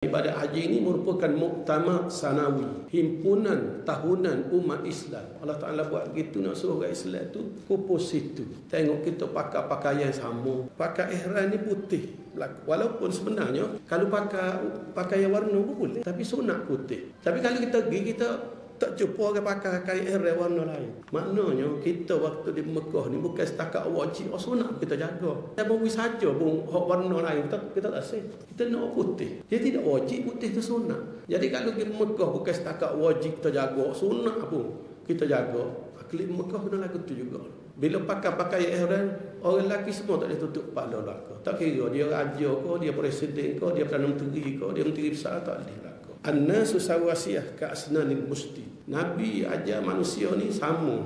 Ibadat haji ini merupakan muktamar sanawi, himpunan tahunan umat Islam. Allah Ta'ala buat begitu nak suruh orang Islam tu kumpul situ. Tengok kita pakai pakaian sama. Pakai ihram ni putih. Walaupun sebenarnya kalau pakai pakaian warna pun boleh, tapi sunat putih. Tapi kalau kita pergi, kita tak jumpa orang pakai kain ihram warna lain. Maknanya kita waktu di Mekah ni bukan setakat wajib, sunat kita jaga. Dan boleh saja pun warna lain kita tak sah. Kita nak putih. Dia tidak wajib, putih tu sunat. Jadi kalau di Mekah bukan setakat wajib kita jaga, sunat pun kita jaga. Klik Mekah kena lagu tu juga. Bila pakai ihram, orang lelaki semua tak boleh tutup kepala belakang. Tak kira dia raja ke, dia presiden ke, dia Perdana Menteri ke, dia menteri besar, tak boleh belakang. An-nasu sawasiyah ka asnanil musti. Nabi ajar manusia ni sama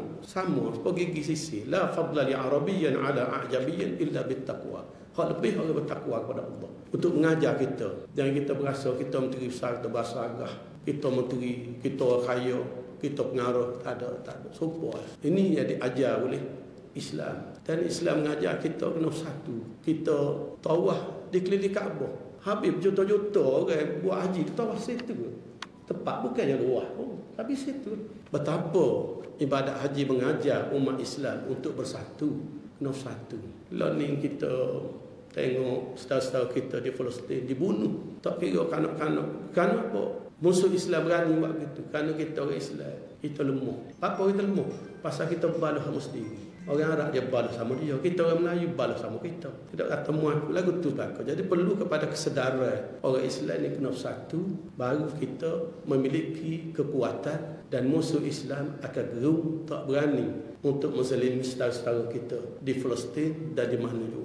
pergi sisi. La fadla li arabiyyan ala a'jabiyyan illa bittaqwa. Hak lebih orang bertakwa kepada Allah. Untuk mengajar kita, jangan kita berasa kita menteri besar, kita berasa agah, kita menteri, kita kaya, kita pengaruh, tak ada. Sumpah. Ini yang diajar oleh Islam. Dan Islam mengajar kita kena satu. Kita tawaf di keliling Kaabah. Habib juta-juta orang buat haji tu tawaf situ. Tepat bukannya luar. Tapi situ. Betapa ibadat haji mengajar umat Islam untuk bersatu. Kena satu. Lah ni kita tengok saudara-saudara kita di Palestin dibunuh. Tak kira kanak-kanak. Kenapa? Musuh Islam berani buat begitu. Kerana kita orang Islam, kita lemah. Apa kita lemah? Pasal kita berbalas sama sendiri. Orang Arab dia balas sama dia. Kita orang Melayu balas sama kita. Tidak kata muat lagu tu belaka. Jadi perlu kepada kesedaran orang Islam ni kena satu. Baru kita memiliki kekuatan. Dan musuh Islam akan gerung tak berani untuk menzalimi saudara-saudara kita di Palestin dan di mana juga.